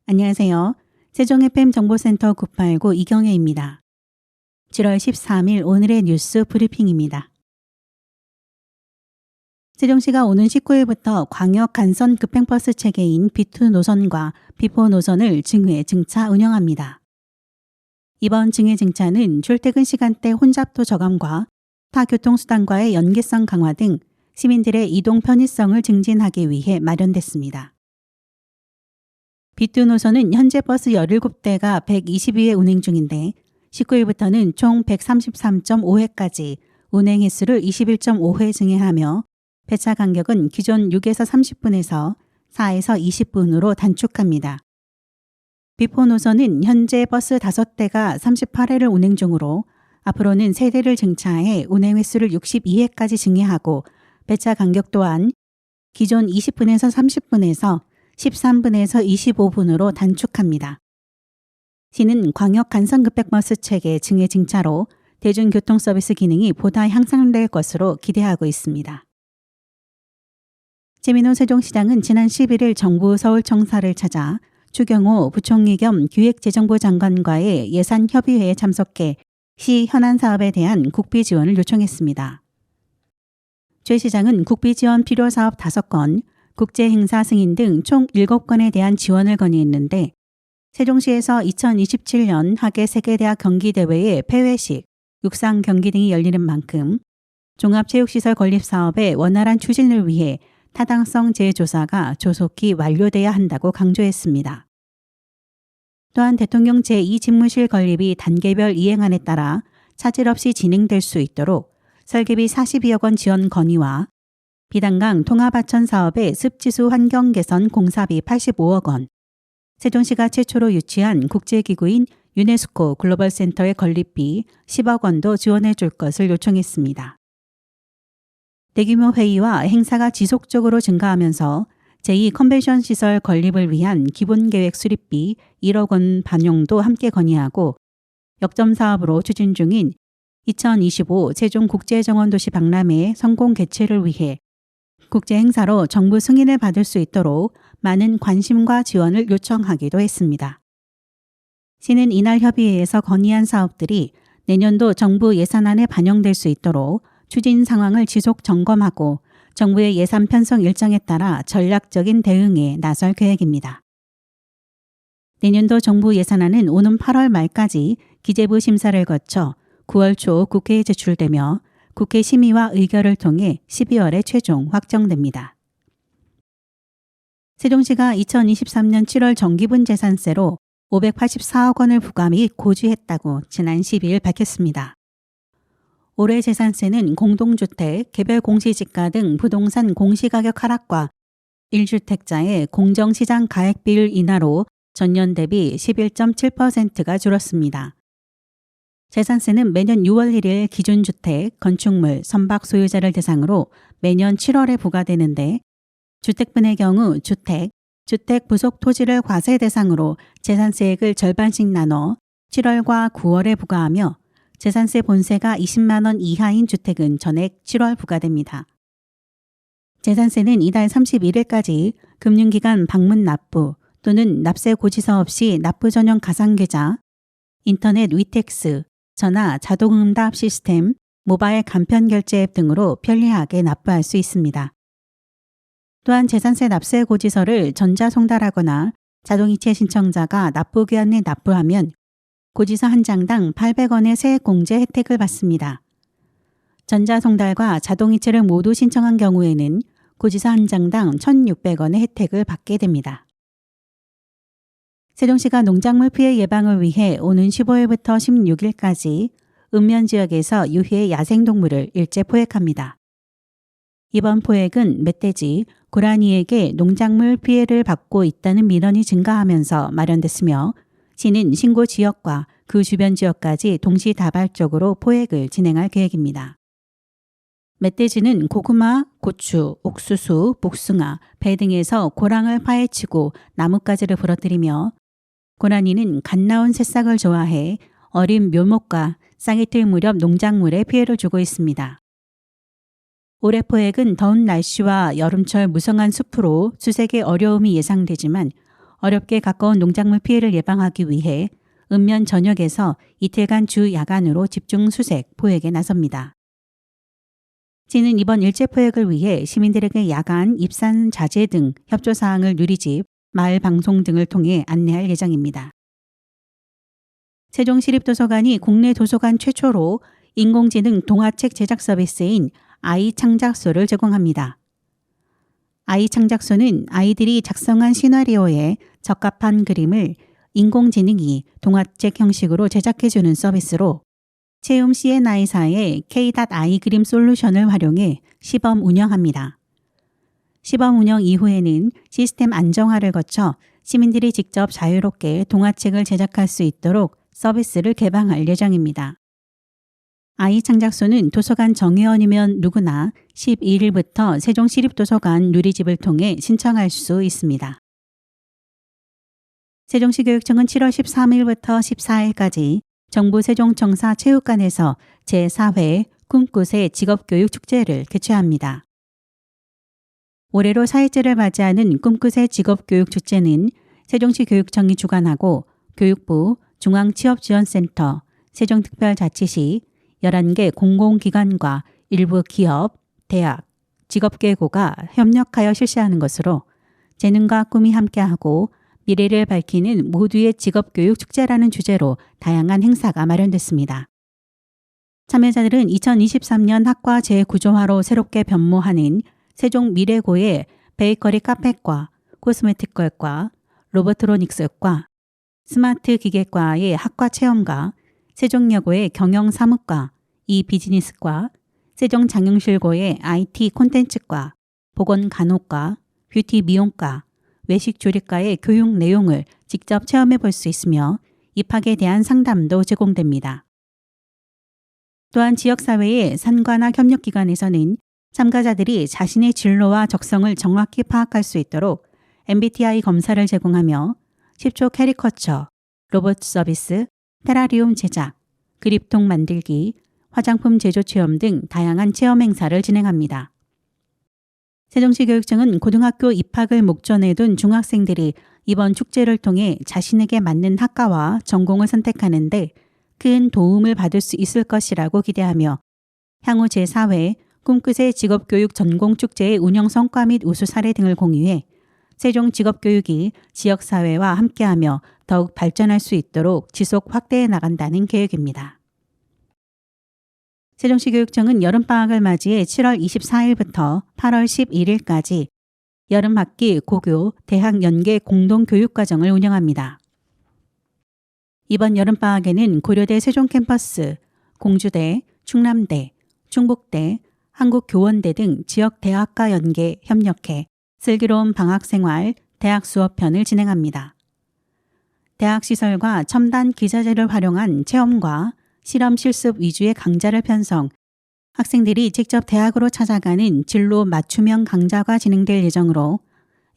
안녕하세요. 세종 FM 정보센터 989 이경혜입니다. 7월 13일 오늘의 뉴스 브리핑입니다. 세종시가 오는 19일부터 광역 간선 급행버스 체계인 B2 노선과 B4 노선을 증회 증차 운영합니다. 이번 증회 증차는 출퇴근 시간대 혼잡도 저감과 타 교통수단과의 연계성 강화 등 시민들의 이동 편의성을 증진하기 위해 마련됐습니다. B2 노선은 현재 버스 17대가 122회 운행 중인데 19일부터는 총 133.5회까지 운행 횟수를 21.5회 증회하며 배차 간격은 기존 6에서 30분에서 4에서 20분으로 단축합니다. B4 노선은 현재 버스 5대가 38회를 운행 중으로 앞으로는 3대를 증차해 운행 횟수를 62회까지 증회하고 배차 간격 또한 기존 20분에서 30분에서 13분에서 25분으로 단축합니다. 시는 광역 간선 급행버스 체계 증회 증차로 대중교통 서비스 기능이 보다 향상될 것으로 기대하고 있습니다. 최민호 세종시장은 지난 11일 정부 서울청사를 찾아 추경호 부총리 겸 기획재정부 장관과의 예산협의회에 참석해 시 현안 사업에 대한 국비 지원을 요청했습니다. 최 시장은 국비 지원 필요 사업 5건, 국제행사 승인 등 총 7건에 대한 지원을 건의했는데 세종시에서 2027년 하계 세계대학 경기대회의 폐회식, 육상 경기 등이 열리는 만큼 종합체육시설 건립사업의 원활한 추진을 위해 타당성 재조사가 조속히 완료돼야 한다고 강조했습니다. 또한 대통령 제2집무실 건립이 단계별 이행안에 따라 차질 없이 진행될 수 있도록 설계비 42억 원 지원 건의와 비단강 통합하천 사업의 습지수 환경 개선 공사비 85억 원, 세종시가 최초로 유치한 국제기구인 유네스코 글로벌센터의 건립비 10억 원도 지원해 줄 것을 요청했습니다. 대규모 회의와 행사가 지속적으로 증가하면서 제2컨벤션 시설 건립을 위한 기본계획 수립비 1억 원 반영도 함께 건의하고 역점 사업으로 추진 중인 2025 세종국제정원도시 박람회 성공 개최를 위해 국제 행사로 정부 승인을 받을 수 있도록 많은 관심과 지원을 요청하기도 했습니다. 시는 이날 협의회에서 건의한 사업들이 내년도 정부 예산안에 반영될 수 있도록 추진 상황을 지속 점검하고 정부의 예산 편성 일정에 따라 전략적인 대응에 나설 계획입니다. 내년도 정부 예산안은 오는 8월 말까지 기재부 심사를 거쳐 9월 초 국회에 제출되며 국회 심의와 의결을 통해 12월에 최종 확정됩니다. 세종시가 2023년 7월 정기분 재산세로 584억 원을 부과 및 고지했다고 지난 12일 밝혔습니다. 올해 재산세는 공동주택, 개별 공시지가 등 부동산 공시가격 하락과 1주택자의 공정시장 가액 비율 인하로 전년 대비 11.7%가 줄었습니다. 재산세는 매년 6월 1일 기준주택, 건축물, 선박 소유자를 대상으로 매년 7월에 부과되는데 주택분의 경우 주택 부속 토지를 과세 대상으로 재산세액을 절반씩 나눠 7월과 9월에 부과하며 재산세 본세가 20만 원 이하인 주택은 전액 7월 부과됩니다. 재산세는 이달 31일까지 금융기관 방문 납부 또는 납세 고지서 없이 납부 전용 가상계좌, 인터넷 위택스, 전화 자동응답 시스템, 모바일 간편결제 앱 등으로 편리하게 납부할 수 있습니다. 또한 재산세 납세 고지서를 전자송달하거나 자동이체 신청자가 납부기한에 납부하면 고지서 한 장당 800원의 세액공제 혜택을 받습니다. 전자송달과 자동이체를 모두 신청한 경우에는 고지서 한 장당 1,600원의 혜택을 받게 됩니다. 세종시가 농작물 피해 예방을 위해 오는 15일부터 16일까지 읍면지역에서 유해 야생동물을 일제 포획합니다. 이번 포획은 멧돼지, 고라니에게 농작물 피해를 받고 있다는 민원이 증가하면서 마련됐으며 시는 신고 지역과 그 주변 지역까지 동시다발적으로 포획을 진행할 계획입니다. 멧돼지는 고구마, 고추, 옥수수, 복숭아, 배 등에서 고랑을 파헤치고 나뭇가지를 부러뜨리며 고라니는 갓 나온 새싹을 좋아해 어린 묘목과 싹이 틀 무렵 농작물에 피해를 주고 있습니다. 올해 포획은 더운 날씨와 여름철 무성한 숲으로 수색에 어려움이 예상되지만 어렵게 가까운 농작물 피해를 예방하기 위해 읍면 전역에서 이틀간 주 야간으로 집중 수색 포획에 나섭니다. 시는 이번 일제 포획을 위해 시민들에게 야간 입산 자제 등 협조사항을 누리집, 마을 방송 등을 통해 안내할 예정입니다. 세종시립도서관이 국내 도서관 최초로 인공지능 동화책 제작 서비스인 아이창작소를 제공합니다. 아이창작소는 아이들이 작성한 시나리오에 적합한 그림을 인공지능이 동화책 형식으로 제작해주는 서비스로 채움 C&I사의 K.I 그림 솔루션을 활용해 시범 운영합니다. 시범 운영 이후에는 시스템 안정화를 거쳐 시민들이 직접 자유롭게 동화책을 제작할 수 있도록 서비스를 개방할 예정입니다. 아이창작소는 도서관 정회원이면 누구나 12일부터 세종시립도서관 누리집을 통해 신청할 수 있습니다. 세종시 교육청은 7월 13일부터 14일까지 정부 세종청사 체육관에서 제4회 꿈꾸새 직업교육 축제를 개최합니다. 올해로 4회째를 맞이하는 꿈꾸새 직업교육 축제는 세종시 교육청이 주관하고 교육부, 중앙취업지원센터, 세종특별자치시, 11개 공공기관과 일부 기업, 대학, 직업계고가 협력하여 실시하는 것으로 재능과 꿈이 함께하고 미래를 밝히는 모두의 직업교육 축제라는 주제로 다양한 행사가 마련됐습니다. 참여자들은 2023년 학과 재구조화로 새롭게 변모하는 세종미래고의 베이커리 카페과, 코스메틱과과, 로보트로닉스과, 스마트 기계과의 학과 체험과, 세종여고의 경영사무과, 이비즈니스과, 세종장영실고의 IT 콘텐츠과, 보건간호과, 뷰티 미용과, 외식조리과의 교육 내용을 직접 체험해 볼 수 있으며 입학에 대한 상담도 제공됩니다. 또한 지역사회의 산과나 협력기관에서는 참가자들이 자신의 진로와 적성을 정확히 파악할 수 있도록 MBTI 검사를 제공하며 10초 캐리커처, 로봇 서비스, 테라리움 제작, 그립통 만들기, 화장품 제조 체험 등 다양한 체험 행사를 진행합니다. 세종시 교육청은 고등학교 입학을 목전에 둔 중학생들이 이번 축제를 통해 자신에게 맞는 학과와 전공을 선택하는 데 큰 도움을 받을 수 있을 것이라고 기대하며 향후 제4회 꿈꾸새 직업교육 전공축제의 운영 성과 및 우수 사례 등을 공유해 세종 직업교육이 지역사회와 함께하며 더욱 발전할 수 있도록 지속 확대해 나간다는 계획입니다. 세종시 교육청은 여름방학을 맞이해 7월 24일부터 8월 11일까지 여름학기 고교, 대학 연계 공동교육과정을 운영합니다. 이번 여름방학에는 고려대 세종캠퍼스, 공주대, 충남대, 충북대, 한국교원대 등 지역 대학과 연계 협력해 슬기로운 방학생활, 대학 수업편을 진행합니다. 대학 시설과 첨단 기자재를 활용한 체험과 실험 실습 위주의 강좌를 편성, 학생들이 직접 대학으로 찾아가는 진로 맞춤형 강좌가 진행될 예정으로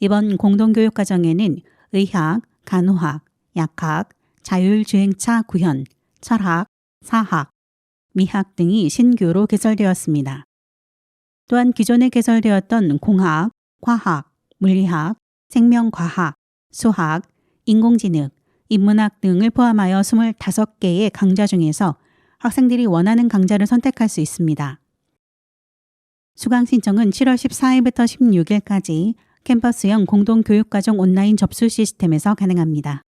이번 공동교육과정에는 의학, 간호학, 약학, 자율주행차 구현, 철학, 사학, 미학 등이 신규로 개설되었습니다. 또한 기존에 개설되었던 공학, 화학, 물리학, 생명과학, 수학, 인공지능, 인문학 등을 포함하여 25개의 강좌 중에서 학생들이 원하는 강좌를 선택할 수 있습니다. 수강 신청은 7월 14일부터 16일까지 캠퍼스형 공동교육과정 온라인 접수 시스템에서 가능합니다.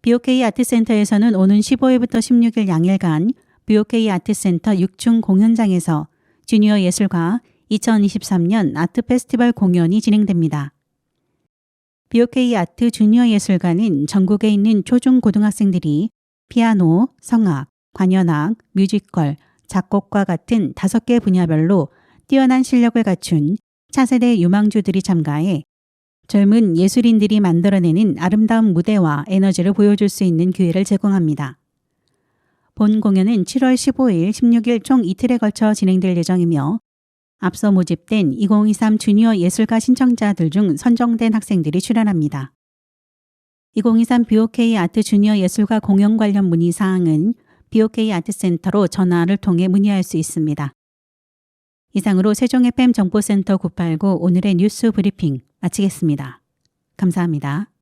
BOK 아트센터에서는 오는 15일부터 16일 양일간 BOK 아트센터 6층 공연장에서 주니어 예술가 2023년 아트 페스티벌 공연이 진행됩니다. BOK 아트 주니어 예술가는 전국에 있는 초중고등학생들이 피아노, 성악, 관현악, 뮤지컬, 작곡과 같은 5개 분야별로 뛰어난 실력을 갖춘 차세대 유망주들이 참가해 젊은 예술인들이 만들어내는 아름다운 무대와 에너지를 보여줄 수 있는 기회를 제공합니다. 본 공연은 7월 15일, 16일 총 이틀에 걸쳐 진행될 예정이며 앞서 모집된 2023 주니어 예술가 신청자들 중 선정된 학생들이 출연합니다. 2023 BOK 아트 주니어 예술가 공연 관련 문의사항은 BOK 아트센터로 전화를 통해 문의할 수 있습니다. 이상으로 세종 FM 정보센터 989 오늘의 뉴스 브리핑 마치겠습니다. 감사합니다.